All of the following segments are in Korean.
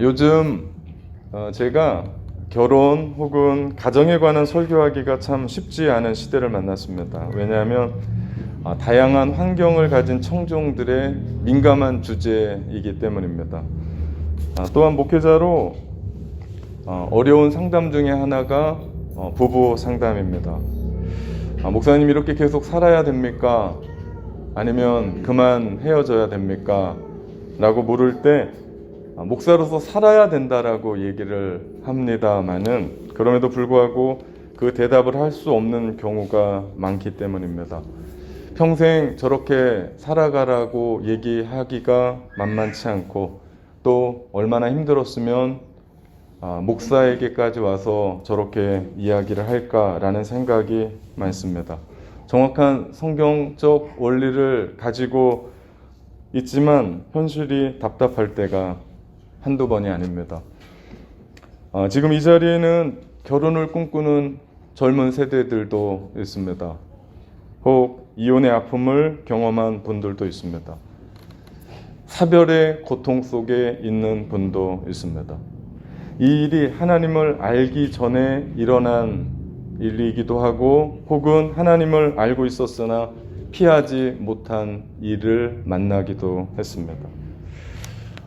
요즘 제가 결혼 혹은 가정에 관한 설교하기가 참 쉽지 않은 시대를 만났습니다. 왜냐하면 다양한 환경을 가진 청중들의 민감한 주제이기 때문입니다. 또한 목회자로 어려운 상담 중에 하나가 부부 상담입니다. 목사님, 이렇게 계속 살아야 됩니까? 아니면 그만 헤어져야 됩니까? 라고 물을 때 목사로서 살아야 된다라고 얘기를 합니다만은, 그럼에도 불구하고 그 대답을 할 수 없는 경우가 많기 때문입니다. 평생 저렇게 살아가라고 얘기하기가 만만치 않고, 또 얼마나 힘들었으면 목사에게까지 와서 저렇게 이야기를 할까라는 생각이 많습니다. 정확한 성경적 원리를 가지고 있지만 현실이 답답할 때가 한두 번이 아닙니다. 지금 이 자리에는 결혼을 꿈꾸는 젊은 세대들도 있습니다. 혹 이혼의 아픔을 경험한 분들도 있습니다. 사별의 고통 속에 있는 분도 있습니다. 이 일이 하나님을 알기 전에 일어난 일이기도 하고, 혹은 하나님을 알고 있었으나 피하지 못한 일을 만나기도 했습니다.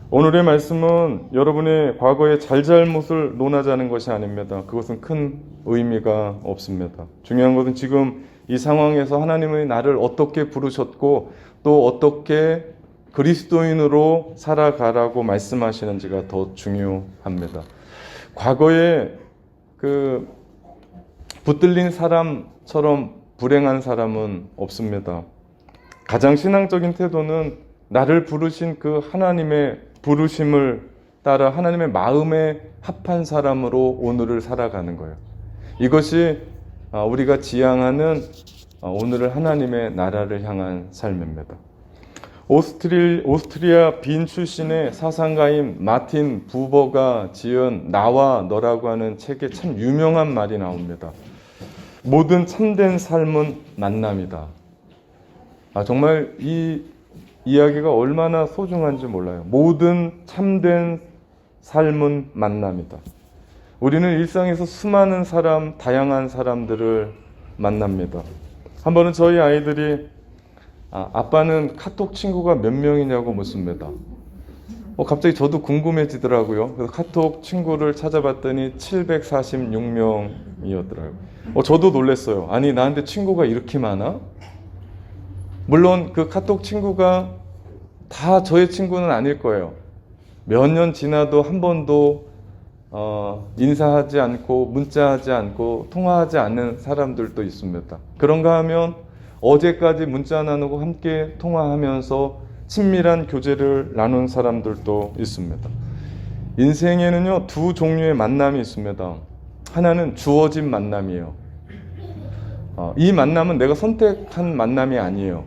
오늘의 말씀은 여러분의 과거의 잘잘못을 논하자는 것이 아닙니다. 그것은 큰 의미가 없습니다. 중요한 것은 지금 이 상황에서 하나님의 나를 어떻게 부르셨고, 또 어떻게 그리스도인으로 살아가라고 말씀하시는지가 더 중요합니다. 과거에 붙들린 사람처럼 불행한 사람은 없습니다. 가장 신앙적인 태도는 나를 부르신 그 하나님의 부르심을 따라 하나님의 마음에 합한 사람으로 오늘을 살아가는 거예요. 이것이 우리가 지향하는 오늘을 하나님의 나라를 향한 삶입니다. 오스트리아 빈 출신의 사상가인 마틴 부버가 지은 나와 너라고 하는 책에 참 유명한 말이 나옵니다. 모든 참된 삶은 만남이다. 정말 이 이야기가 얼마나 소중한지 몰라요. 모든 참된 삶은 만남이다. 우리는 일상에서 수많은 사람, 다양한 사람들을 만납니다. 한 번은 저희 아이들이 아빠는 카톡 친구가 몇 명이냐고 묻습니다. 갑자기 저도 궁금해지더라고요. 그래서 카톡 친구를 찾아봤더니 746명이었더라고요. 저도 놀랐어요. 아니, 나한테 친구가 이렇게 많아? 물론 그 카톡 친구가 다 저의 친구는 아닐 거예요. 몇 년 지나도 한 번도 인사하지 않고 문자하지 않고 통화하지 않는 사람들도 있습니다. 그런가 하면 어제까지 문자 나누고 함께 통화하면서 친밀한 교제를 나눈 사람들도 있습니다. 인생에는요, 두 종류의 만남이 있습니다. 하나는 주어진 만남이에요. 이 만남은 내가 선택한 만남이 아니에요.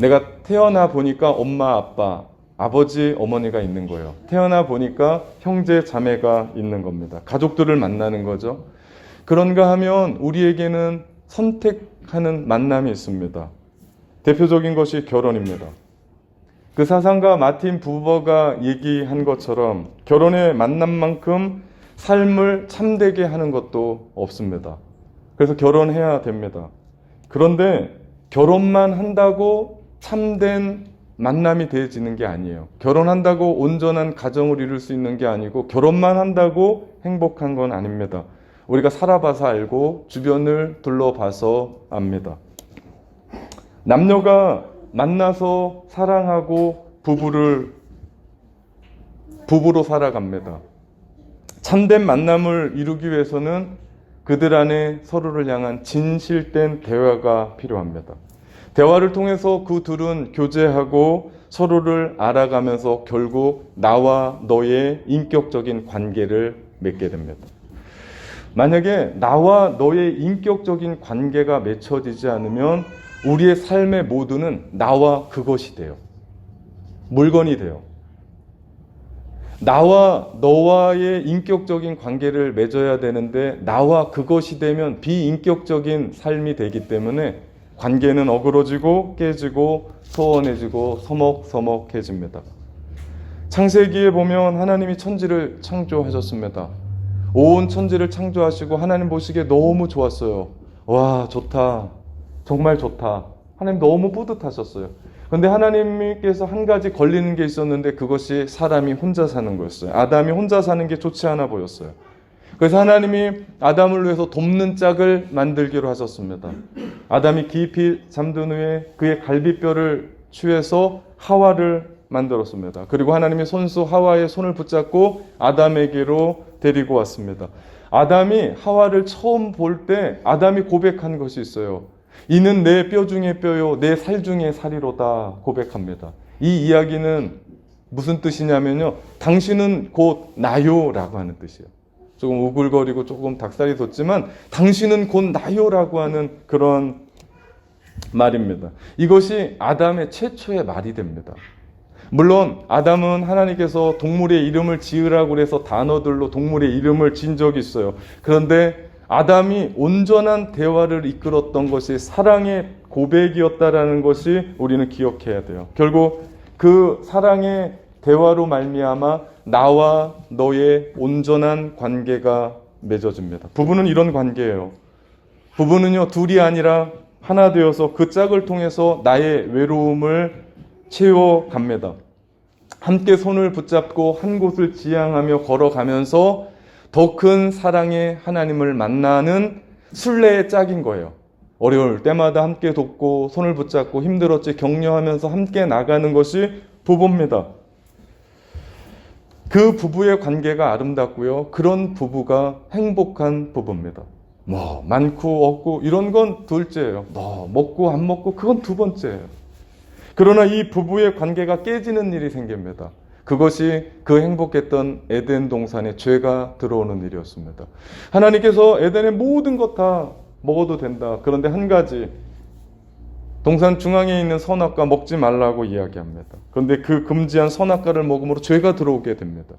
내가 태어나 보니까 엄마, 아빠, 아버지, 어머니가 있는 거예요. 태어나 보니까 형제, 자매가 있는 겁니다. 가족들을 만나는 거죠. 그런가 하면 우리에게는 선택하는 만남이 있습니다. 대표적인 것이 결혼입니다. 그 사상가 마틴 부버가 얘기한 것처럼 결혼의 만남만큼 삶을 참되게 하는 것도 없습니다. 그래서 결혼해야 됩니다. 그런데 결혼만 한다고 참된 만남이 되어지는 게 아니에요. 결혼한다고 온전한 가정을 이룰 수 있는 게 아니고, 결혼만 한다고 행복한 건 아닙니다. 우리가 살아봐서 알고 주변을 둘러봐서 압니다. 남녀가 만나서 사랑하고 부부로 살아갑니다. 참된 만남을 이루기 위해서는 그들 안에 서로를 향한 진실된 대화가 필요합니다. 대화를 통해서 그 둘은 교제하고 서로를 알아가면서 결국 나와 너의 인격적인 관계를 맺게 됩니다. 만약에 나와 너의 인격적인 관계가 맺혀지지 않으면 우리의 삶의 모두는 나와 그것이 돼요. 물건이 돼요. 나와 너와의 인격적인 관계를 맺어야 되는데 나와 그것이 되면 비인격적인 삶이 되기 때문에 관계는 어그러지고 깨지고 소원해지고 서먹서먹해집니다. 창세기에 보면 하나님이 천지를 창조하셨습니다. 온 천지를 창조하시고 하나님 보시기에 너무 좋았어요. 와, 좋다. 정말 좋다. 하나님 너무 뿌듯하셨어요. 그런데 하나님께서 한 가지 걸리는 게 있었는데 그것이 사람이 혼자 사는 거였어요. 아담이 혼자 사는 게 좋지 않아 보였어요. 그래서 하나님이 아담을 위해서 돕는 짝을 만들기로 하셨습니다. 아담이 깊이 잠든 후에 그의 갈비뼈를 취해서 하와를 만들었습니다. 그리고 하나님이 손수 하와의 손을 붙잡고 아담에게로 데리고 왔습니다. 아담이 하와를 처음 볼 때 아담이 고백한 것이 있어요. 이는 내 뼈 중에 뼈요 내 살 중에 살이로다 고백합니다. 이 이야기는 무슨 뜻이냐면요, 당신은 곧 나요 라고 하는 뜻이에요. 조금 우글거리고 조금 닭살이 돋지만 당신은 곧 나요라고 하는 그런 말입니다. 이것이 아담의 최초의 말이 됩니다. 물론 아담은 하나님께서 동물의 이름을 지으라고 그래서 단어들로 동물의 이름을 지은 적이 있어요. 그런데 아담이 온전한 대화를 이끌었던 것이 사랑의 고백이었다라는 것이 우리는 기억해야 돼요. 결국 그 사랑의 대화로 말미암아 나와 너의 온전한 관계가 맺어집니다. 부부는 이런 관계예요. 부부는요, 둘이 아니라 하나 되어서 그 짝을 통해서 나의 외로움을 채워갑니다. 함께 손을 붙잡고 한 곳을 지향하며 걸어가면서 더 큰 사랑의 하나님을 만나는 순례의 짝인 거예요. 어려울 때마다 함께 돕고 손을 붙잡고 힘들었지 격려하면서 함께 나가는 것이 부부입니다. 그 부부의 관계가 아름답고요. 그런 부부가 행복한 부부입니다. 뭐 많고 없고 이런 건 둘째예요. 뭐 먹고 안 먹고 그건 두 번째예요. 그러나 이 부부의 관계가 깨지는 일이 생깁니다. 그것이 그 행복했던 에덴 동산에 죄가 들어오는 일이었습니다. 하나님께서 에덴의 모든 것 다 먹어도 된다. 그런데 한 가지, 동산 중앙에 있는 선악과 먹지 말라고 이야기합니다. 그런데 그 금지한 선악과를 먹음으로 죄가 들어오게 됩니다.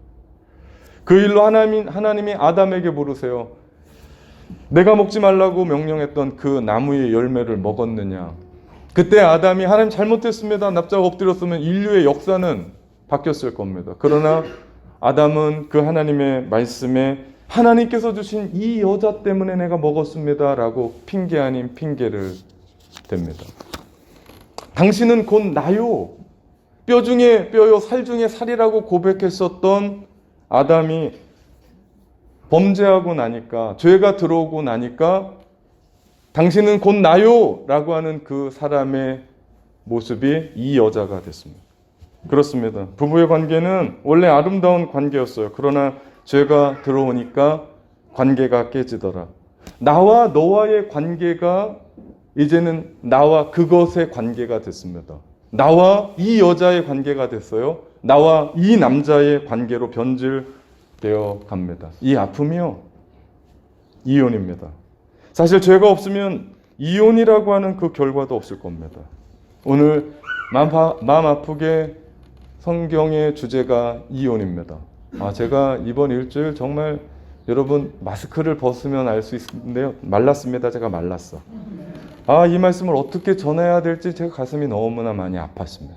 그 일로 하나님이 아담에게 물으세요. 내가 먹지 말라고 명령했던 그 나무의 열매를 먹었느냐? 그때 아담이 하나님 잘못했습니다. 납작 엎드렸으면 인류의 역사는 바뀌었을 겁니다. 그러나 아담은 그 하나님의 말씀에 하나님께서 주신 이 여자 때문에 내가 먹었습니다 라고 핑계 아닌 핑계를 댑니다. 당신은 곧 나요. 뼈 중에 뼈요 살 중에 살이라고 고백했었던 아담이 범죄하고 나니까, 죄가 들어오고 나니까 당신은 곧 나요 라고 하는 그 사람의 모습이 이 여자가 됐습니다. 그렇습니다. 부부의 관계는 원래 아름다운 관계였어요. 그러나 죄가 들어오니까 관계가 깨지더라. 나와 너와의 관계가 이제는 나와 그것의 관계가 됐습니다. 나와 이 여자의 관계가 됐어요. 나와 이 남자의 관계로 변질되어 갑니다. 이 아픔이요, 이혼입니다. 사실 죄가 없으면 이혼이라고 하는 그 결과도 없을 겁니다. 오늘 마음 아프게 성경의 주제가 이혼입니다. 제가 이번 일주일 정말 여러분 마스크를 벗으면 알 수 있는데요. 말랐습니다. 제가 말랐어. 이 말씀을 어떻게 전해야 될지 제가 가슴이 너무나 많이 아팠습니다.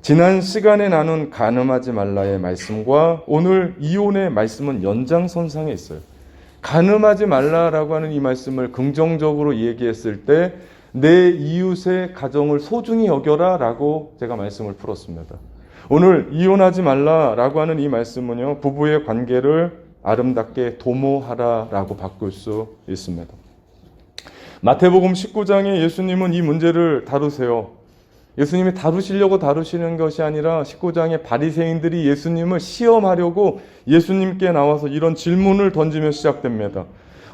지난 시간에 나눈 간음하지 말라의 말씀과 오늘 이혼의 말씀은 연장선상에 있어요. 간음하지 말라라고 하는 이 말씀을 긍정적으로 얘기했을 때 내 이웃의 가정을 소중히 여겨라 라고 제가 말씀을 풀었습니다. 오늘 이혼하지 말라라고 하는 이 말씀은요, 부부의 관계를 아름답게 도모하라 라고 바꿀 수 있습니다. 마태복음 19장에 예수님은 이 문제를 다루세요. 예수님이 다루시려고 다루시는 것이 아니라 19장에 바리새인들이 예수님을 시험하려고 예수님께 나와서 이런 질문을 던지며 시작됩니다.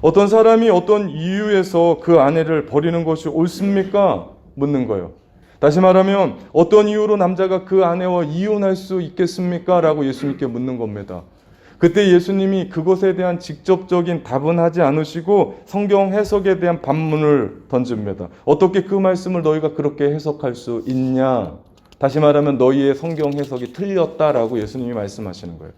어떤 사람이 어떤 이유에서 그 아내를 버리는 것이 옳습니까? 묻는 거예요. 다시 말하면 어떤 이유로 남자가 그 아내와 이혼할 수 있겠습니까? 라고 예수님께 묻는 겁니다. 그때 예수님이 그것에 대한 직접적인 답은 하지 않으시고 성경 해석에 대한 반문을 던집니다. 어떻게 그 말씀을 너희가 그렇게 해석할 수 있냐? 다시 말하면 너희의 성경 해석이 틀렸다라고 예수님이 말씀하시는 거예요.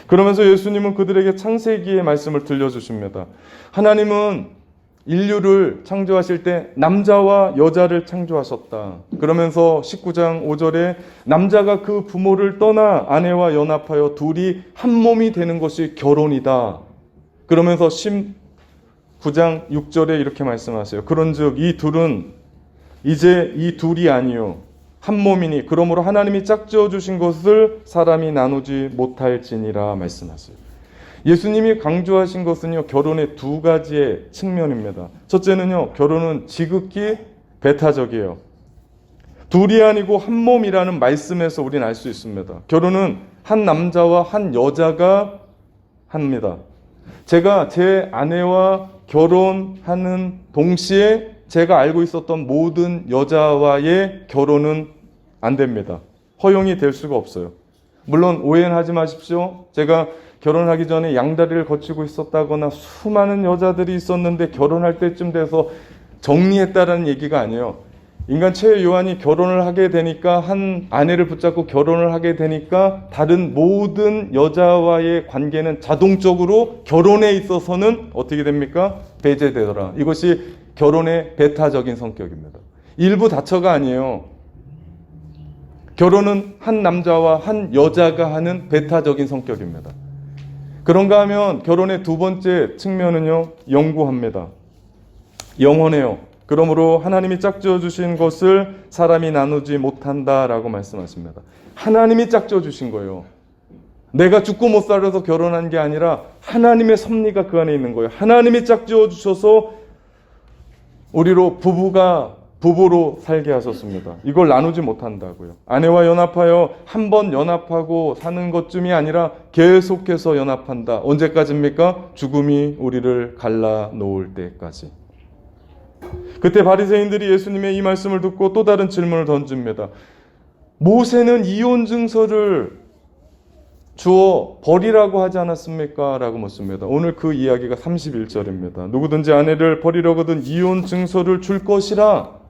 그러면서 예수님은 그들에게 창세기의 말씀을 들려주십니다. 하나님은 인류를 창조하실 때 남자와 여자를 창조하셨다. 그러면서 19장 5절에 남자가 그 부모를 떠나 아내와 연합하여 둘이 한 몸이 되는 것이 결혼이다. 그러면서 19장 6절에 이렇게 말씀하세요. 그런즉 이 둘은 이제 이 둘이 아니요 한 몸이니 그러므로 하나님이 짝지어 주신 것을 사람이 나누지 못할지니라 말씀하세요. 예수님이 강조하신 것은요, 결혼의 두 가지의 측면입니다. 첫째는요, 결혼은 지극히 배타적이에요. 둘이 아니고 한 몸이라는 말씀에서 우리는 알 수 있습니다. 결혼은 한 남자와 한 여자가 합니다. 제가 제 아내와 결혼하는 동시에 제가 알고 있었던 모든 여자와의 결혼은 안 됩니다. 허용이 될 수가 없어요. 물론 오해는 하지 마십시오. 제가 결혼하기 전에 양다리를 거치고 있었다거나 수많은 여자들이 있었는데 결혼할 때쯤 돼서 정리했다라는 얘기가 아니에요. 인간 최후 요한이 결혼을 하게 되니까 한 아내를 붙잡고 결혼을 하게 되니까 다른 모든 여자와의 관계는 자동적으로 결혼에 있어서는 어떻게 됩니까? 배제되더라. 이것이 결혼의 배타적인 성격입니다. 일부 다처가 아니에요. 결혼은 한 남자와 한 여자가 하는 배타적인 성격입니다. 그런가 하면 결혼의 두 번째 측면은요, 영구합니다. 영원해요. 그러므로 하나님이 짝지어 주신 것을 사람이 나누지 못한다라고 말씀하십니다. 하나님이 짝지어 주신 거예요. 내가 죽고 못 살아서 결혼한 게 아니라 하나님의 섭리가 그 안에 있는 거예요. 하나님이 짝지어 주셔서 우리로 부부로 살게 하셨습니다. 이걸 나누지 못한다고요. 아내와 연합하여 한 번 연합하고 사는 것쯤이 아니라 계속해서 연합한다. 언제까지입니까? 죽음이 우리를 갈라놓을 때까지. 그때 바리새인들이 예수님의 이 말씀을 듣고 또 다른 질문을 던집니다. 모세는 이혼 증서를 주어 버리라고 하지 않았습니까? 라고 묻습니다. 오늘 그 이야기가 31절입니다. 누구든지 아내를 버리려거든 이혼 증서를 줄 것이라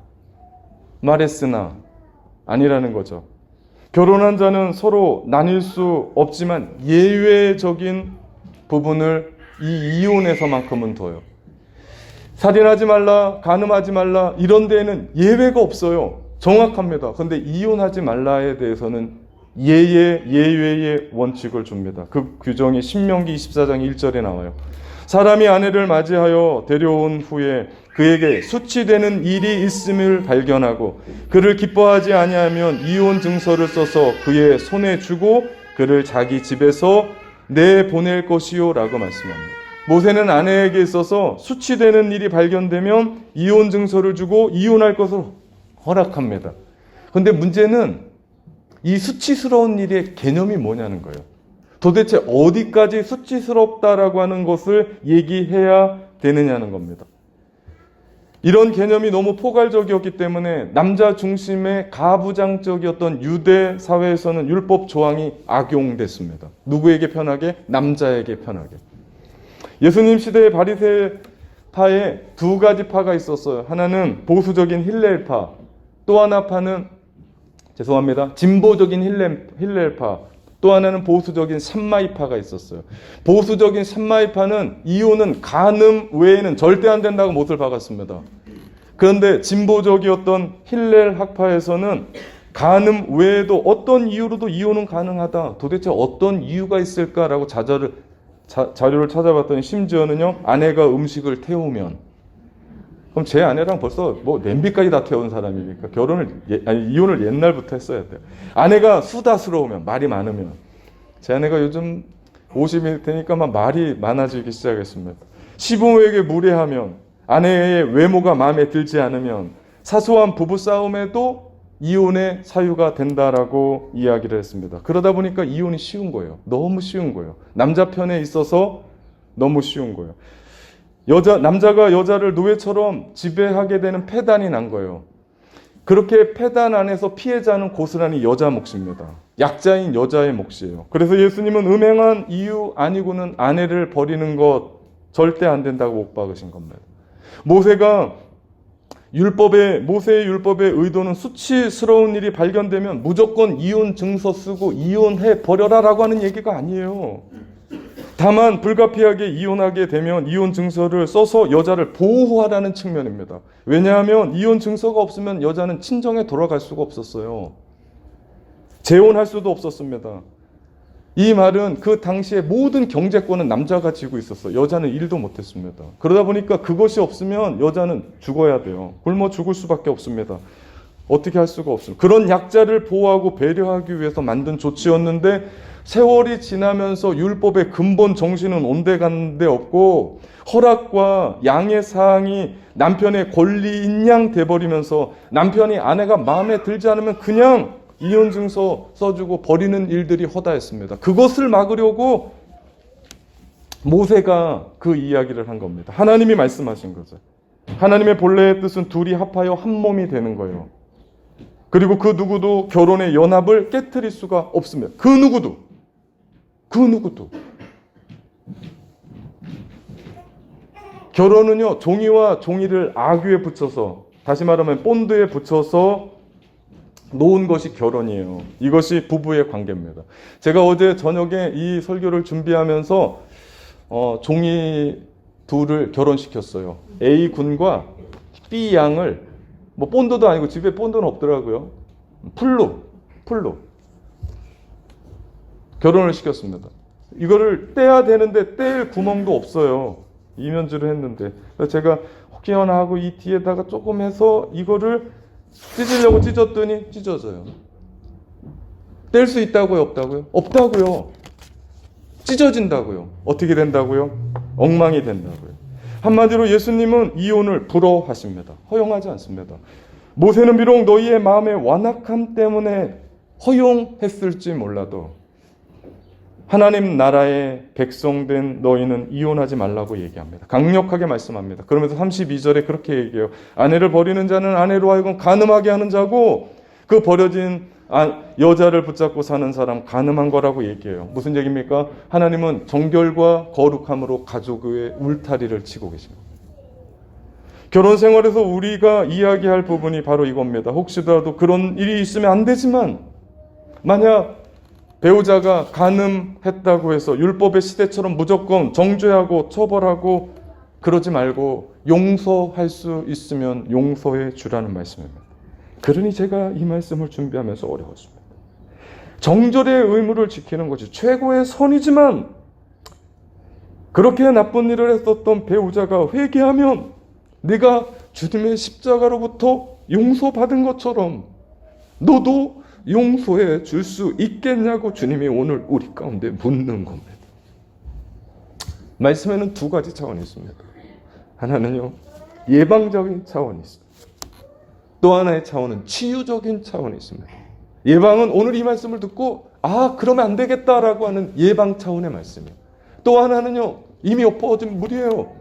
말했으나 아니라는 거죠. 결혼한 자는 서로 나뉠 수 없지만 예외적인 부분을 이 이혼에서만큼은 둬요. 살인하지 말라, 간음하지 말라 이런 데에는 예외가 없어요. 정확합니다. 그런데 이혼하지 말라에 대해서는 예외의 원칙을 줍니다. 그 규정이 신명기 24장 1절에 나와요. 사람이 아내를 맞이하여 데려온 후에 그에게 수치되는 일이 있음을 발견하고 그를 기뻐하지 아니하면 이혼 증서를 써서 그의 손에 주고 그를 자기 집에서 내보낼 것이요 라고 말씀합니다. 모세는 아내에게 있어서 수치되는 일이 발견되면 이혼 증서를 주고 이혼할 것을 허락합니다. 그런데 문제는 이 수치스러운 일의 개념이 뭐냐는 거예요. 도대체 어디까지 수치스럽다라고 하는 것을 얘기해야 되느냐는 겁니다. 이런 개념이 너무 포괄적이었기 때문에 남자 중심의 가부장적이었던 유대 사회에서는 율법 조항이 악용됐습니다. 누구에게 편하게? 남자에게 편하게. 예수님 시대의 바리새파에 두 가지 파가 있었어요. 하나는 보수적인 힐렐파, 또 하나 파는 진보적인 힐렐파, 또 하나는 보수적인 샴마이파가 있었어요. 보수적인 샴마이파는 이혼은 간음 외에는 절대 안 된다고 못을 박았습니다. 그런데 진보적이었던 힐렐 학파에서는 간음 외에도 어떤 이유로도 이혼은 가능하다. 도대체 어떤 이유가 있을까라고 자료를 찾아봤더니 심지어는요, 아내가 음식을 태우면, 그럼 제 아내랑 벌써 냄비까지 다 태운 사람이니까 이혼을 옛날부터 했어야 돼요. 아내가 수다스러우면, 말이 많으면. 제 아내가 요즘 50이 되니까 막 말이 많아지기 시작했습니다. 시부모에게 무례하면, 아내의 외모가 마음에 들지 않으면 사소한 부부싸움에도 이혼의 사유가 된다라고 이야기를 했습니다. 그러다 보니까 이혼이 쉬운 거예요. 너무 쉬운 거예요. 남자 편에 있어서 너무 쉬운 거예요. 남자가 여자를 노예처럼 지배하게 되는 폐단이 난 거예요. 그렇게 폐단 안에서 피해자는 고스란히 여자 몫입니다. 약자인 여자의 몫이에요. 그래서 예수님은 음행한 이유 아니고는 아내를 버리는 것 절대 안 된다고 못 박으신 겁니다. 모세의 율법의 의도는 수치스러운 일이 발견되면 무조건 이혼 증서 쓰고 이혼해 버려라라고 하는 얘기가 아니에요. 다만 불가피하게 이혼하게 되면 이혼 증서를 써서 여자를 보호하라는 측면입니다. 왜냐하면 이혼 증서가 없으면 여자는 친정에 돌아갈 수가 없었어요. 재혼할 수도 없었습니다. 이 말은 그 당시에 모든 경제권은 남자가 지고 있었어요. 여자는 일도 못했습니다. 그러다 보니까 그것이 없으면 여자는 죽어야 돼요. 굶어 죽을 수밖에 없습니다. 어떻게 할 수가 없습니다. 그런 약자를 보호하고 배려하기 위해서 만든 조치였는데 세월이 지나면서 율법의 근본 정신은 온데간데 없고 허락과 양해 사항이 남편의 권리인 양 돼버리면서 남편이 아내가 마음에 들지 않으면 그냥 이혼증서 써주고 버리는 일들이 허다했습니다. 그것을 막으려고 모세가 그 이야기를 한 겁니다. 하나님이 말씀하신 거죠. 하나님의 본래의 뜻은 둘이 합하여 한 몸이 되는 거예요. 그리고 그 누구도 결혼의 연합을 깨트릴 수가 없습니다. 그 누구도. 결혼은요, 종이와 종이를 아귀에 붙여서, 다시 말하면 본드에 붙여서 놓은 것이 결혼이에요. 이것이 부부의 관계입니다. 제가 어제 저녁에 이 설교를 준비하면서 종이 둘을 결혼시켰어요. A 군과 B 양을, 뭐 본드도 아니고 집에 본드는 없더라고요. 풀로 결혼을 시켰습니다. 이거를 떼야 되는데 뗄 구멍도 없어요. 이면주를 했는데 제가 혹여나 하고 이 뒤에다가 조금 해서 이거를 찢으려고 찢었더니 찢어져요. 뗄 수 있다고요? 없다고요? 없다고요. 찢어진다고요. 어떻게 된다고요? 엉망이 된다고요. 한마디로 예수님은 이혼을 불허하십니다. 허용하지 않습니다. 모세는 비록 너희의 마음의 완악함 때문에 허용했을지 몰라도 하나님 나라의 백성된 너희는 이혼하지 말라고 얘기합니다. 강력하게 말씀합니다. 그러면서 32절에 그렇게 얘기해요. 아내를 버리는 자는 아내로 하여금 간음하게 하는 자고 그 버려진 여자를 붙잡고 사는 사람 간음한 거라고 얘기해요. 무슨 얘기입니까? 하나님은 정결과 거룩함으로 가족의 울타리를 치고 계십니다. 결혼 생활에서 우리가 이야기할 부분이 바로 이겁니다. 혹시라도 그런 일이 있으면 안 되지만 만약 배우자가 간음했다고 해서 율법의 시대처럼 무조건 정죄하고 처벌하고 그러지 말고 용서할 수 있으면 용서해 주라는 말씀입니다. 그러니 제가 이 말씀을 준비하면서 어려웠습니다. 정절의 의무를 지키는 것이 최고의 선이지만 그렇게 나쁜 일을 했었던 배우자가 회개하면 네가 주님의 십자가로부터 용서받은 것처럼 너도 용서해 줄 수 있겠냐고 주님이 오늘 우리 가운데 묻는 겁니다. 말씀에는 두 가지 차원이 있습니다. 하나는요, 예방적인 차원이 있습니다. 또 하나의 차원은 치유적인 차원이 있습니다. 예방은 오늘 이 말씀을 듣고 그러면 안 되겠다라고 하는 예방 차원의 말씀이에요. 또 하나는요, 이미 엎어진 물이에요.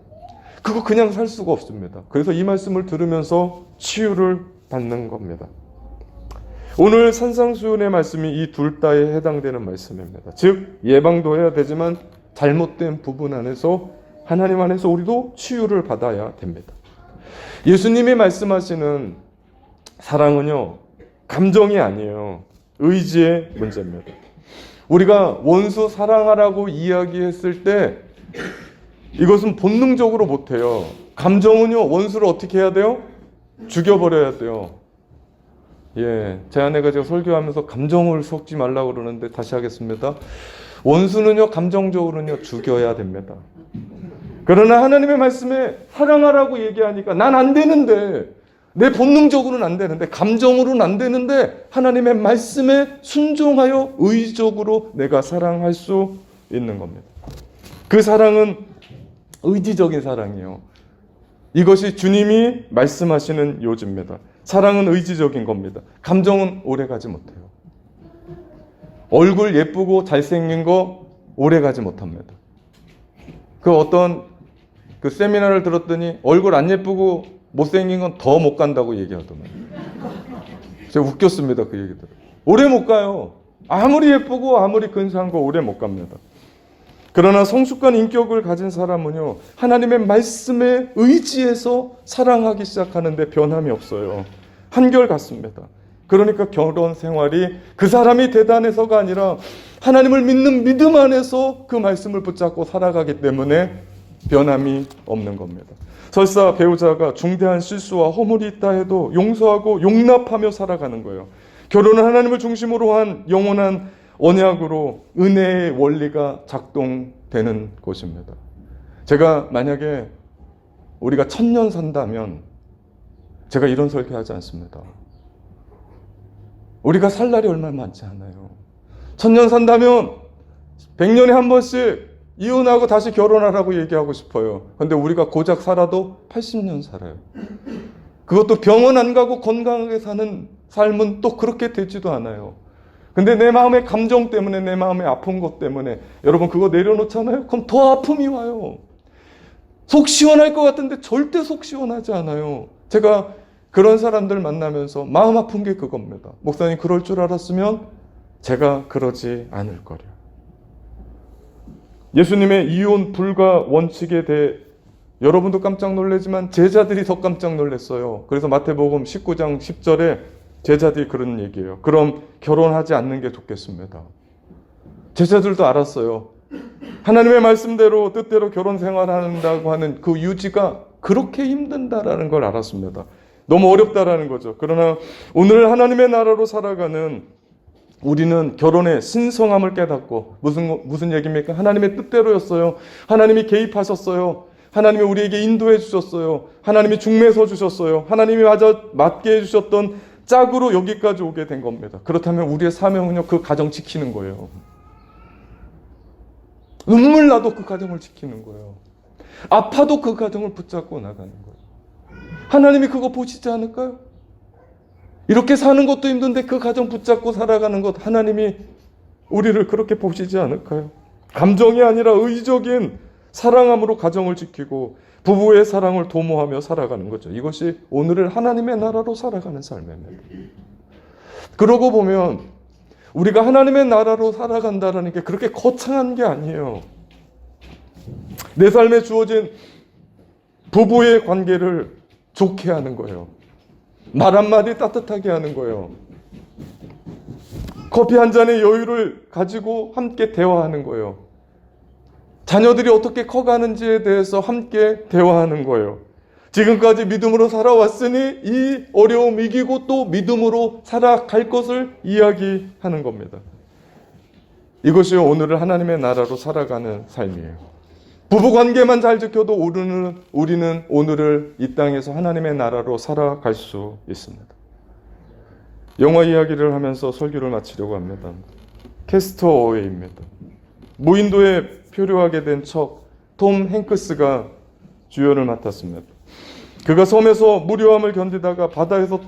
그거 그냥 살 수가 없습니다. 그래서 이 말씀을 들으면서 치유를 받는 겁니다. 오늘 산상수훈의 말씀이 이 둘 다에 해당되는 말씀입니다. 즉 예방도 해야 되지만 잘못된 부분 안에서 하나님 안에서 우리도 치유를 받아야 됩니다. 예수님이 말씀하시는 사랑은요, 감정이 아니에요. 의지의 문제입니다. 우리가 원수 사랑하라고 이야기했을 때 이것은 본능적으로 못해요. 감정은요, 원수를 어떻게 해야 돼요? 죽여버려야 돼요. 제 아내가 제가 설교하면서 감정을 섞지 말라고 그러는데 다시 하겠습니다. 원수는요, 감정적으로는요, 죽여야 됩니다. 그러나 하나님의 말씀에 사랑하라고 얘기하니까 난 안 되는데, 내 본능적으로는 안 되는데, 감정으로는 안 되는데, 하나님의 말씀에 순종하여 의지적으로 내가 사랑할 수 있는 겁니다. 그 사랑은 의지적인 사랑이에요. 이것이 주님이 말씀하시는 요지입니다. 사랑은 의지적인 겁니다. 감정은 오래가지 못해요. 얼굴 예쁘고 잘생긴 거 오래가지 못합니다. 어떤 세미나를 들었더니 얼굴 안 예쁘고 못생긴 건 더 못 간다고 얘기하더만. 제가 웃겼습니다. 그 얘기들. 오래 못 가요. 아무리 예쁘고 아무리 근사한 거 오래 못 갑니다. 그러나 성숙한 인격을 가진 사람은요, 하나님의 말씀에 의지해서 사랑하기 시작하는데 변함이 없어요. 한결같습니다. 그러니까 결혼 생활이 그 사람이 대단해서가 아니라 하나님을 믿는 믿음 안에서 그 말씀을 붙잡고 살아가기 때문에 변함이 없는 겁니다. 설사 배우자가 중대한 실수와 허물이 있다 해도 용서하고 용납하며 살아가는 거예요. 결혼은 하나님을 중심으로 한 영원한 언약으로 은혜의 원리가 작동되는 곳입니다. 제가 만약에 우리가 1000년 산다면 제가 이런 설교하지 않습니다. 우리가 살 날이 얼마 많지 않아요. 1000년 산다면 100년에 한 번씩 이혼하고 다시 결혼하라고 얘기하고 싶어요. 근데 우리가 고작 살아도 80년 살아요. 그것도 병원 안 가고 건강하게 사는 삶은 또 그렇게 되지도 않아요. 근데 내 마음의 감정 때문에, 내 마음의 아픈 것 때문에 여러분 그거 내려놓잖아요? 그럼 더 아픔이 와요. 속 시원할 것 같은데 절대 속 시원하지 않아요. 제가 그런 사람들 만나면서 마음 아픈 게 그겁니다. 목사님 그럴 줄 알았으면 제가 그러지 않을 거려. 예수님의 이혼 불가 원칙에 대해 여러분도 깜짝 놀라지만 제자들이 더 깜짝 놀랐어요. 그래서 마태복음 19장 10절에 제자들이 그런 얘기예요. 그럼 결혼하지 않는 게 좋겠습니다. 제자들도 알았어요. 하나님의 말씀대로 뜻대로 결혼 생활한다고 하는 그 유지가 그렇게 힘든다라는 걸 알았습니다. 너무 어렵다라는 거죠. 그러나 오늘 하나님의 나라로 살아가는 우리는 결혼의 신성함을 깨닫고 무슨 얘기입니까? 하나님의 뜻대로였어요. 하나님이 개입하셨어요. 하나님이 우리에게 인도해 주셨어요. 하나님이 중매서 주셨어요. 하나님이 맞게 해주셨던 짝으로 여기까지 오게 된 겁니다. 그렇다면 우리의 사명은요, 그 가정 지키는 거예요. 눈물 나도 그 가정을 지키는 거예요. 아파도 그 가정을 붙잡고 나가는 거예요. 하나님이 그거 보시지 않을까요? 이렇게 사는 것도 힘든데 그 가정 붙잡고 살아가는 것 하나님이 우리를 그렇게 보시지 않을까요? 감정이 아니라 의적인 사랑함으로 가정을 지키고 부부의 사랑을 도모하며 살아가는 거죠. 이것이 오늘을 하나님의 나라로 살아가는 삶입니다. 그러고 보면 우리가 하나님의 나라로 살아간다는 게 그렇게 거창한 게 아니에요. 내 삶에 주어진 부부의 관계를 좋게 하는 거예요. 말 한마디 따뜻하게 하는 거예요. 커피 한 잔의 여유를 가지고 함께 대화하는 거예요. 자녀들이 어떻게 커가는지에 대해서 함께 대화하는 거예요. 지금까지 믿음으로 살아왔으니 이 어려움 이기고 또 믿음으로 살아갈 것을 이야기하는 겁니다. 이것이 오늘을 하나님의 나라로 살아가는 삶이에요. 부부관계만 잘 지켜도 우리는 오늘을 이 땅에서 하나님의 나라로 살아갈 수 있습니다. 영화 이야기를 하면서 설교를 마치려고 합니다. 캐스터웨이입니다. 무인도에 표류하게 된 척 톰 행크스가 주연을 맡았습니다. 그가 섬에서 무료함을 견디다가 바다에서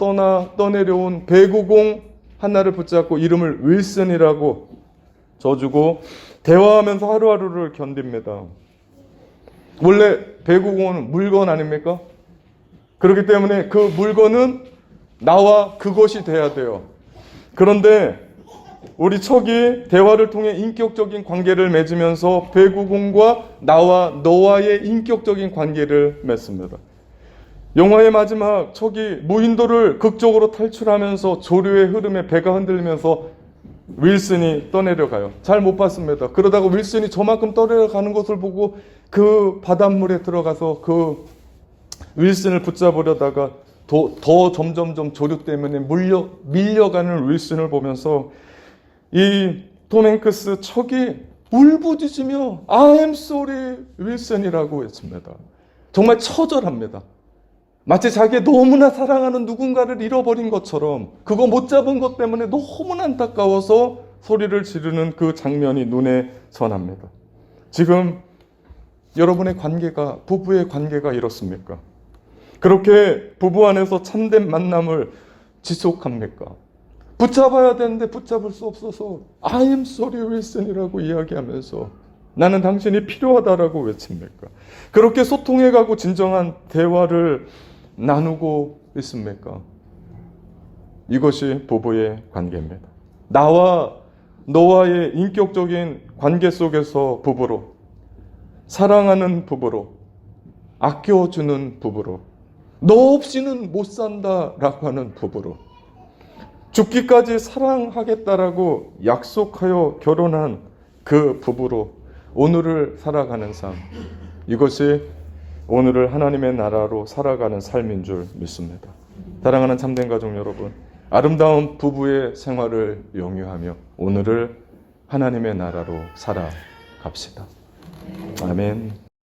떠내려온 배구공 하나를 붙잡고 이름을 윌슨이라고 져주고 대화하면서 하루하루를 견딥니다. 원래 배구공은 물건 아닙니까? 그렇기 때문에 그 물건은 나와 그것이 돼야 돼요. 그런데 우리 척이 대화를 통해 인격적인 관계를 맺으면서 배구공과 나와 너와의 인격적인 관계를 맺습니다. 영화의 마지막 척이 무인도를 극적으로 탈출하면서 조류의 흐름에 배가 흔들리면서 윌슨이 떠내려가요. 잘 못 봤습니다. 그러다가 윌슨이 저만큼 떠내려가는 것을 보고 그 바닷물에 들어가서 그 윌슨을 붙잡으려다가 더 점점점 조류 때문에 밀려가는 윌슨을 보면서 이 톰 행크스 척이 울부짖으며 I am sorry 윌슨이라고 했습니다. 정말 처절합니다. 마치 자기의 너무나 사랑하는 누군가를 잃어버린 것처럼 그거 못 잡은 것 때문에 너무나 안타까워서 소리를 지르는 그 장면이 눈에 선합니다. 지금 여러분의 관계가, 부부의 관계가 이렇습니까? 그렇게 부부 안에서 참된 만남을 지속합니까? 붙잡아야 되는데 붙잡을 수 없어서 I am sorry 윌슨이라고 이야기하면서 나는 당신이 필요하다라고 외칩니까? 그렇게 소통해가고 진정한 대화를 나누고 있습니까? 이것이 부부의 관계입니다. 나와 너와의 인격적인 관계 속에서 부부로, 사랑하는 부부로, 아껴주는 부부로, 너 없이는 못 산다라고 하는 부부로, 죽기까지 사랑하겠다라고 약속하여 결혼한 그 부부로 오늘을 살아가는 삶, 이것이 오늘을 하나님의 나라로 살아가는 삶인 줄 믿습니다. 사랑하는 참된 가족 여러분, 아름다운 부부의 생활을 영유하며 오늘을 하나님의 나라로 살아갑시다. 아멘.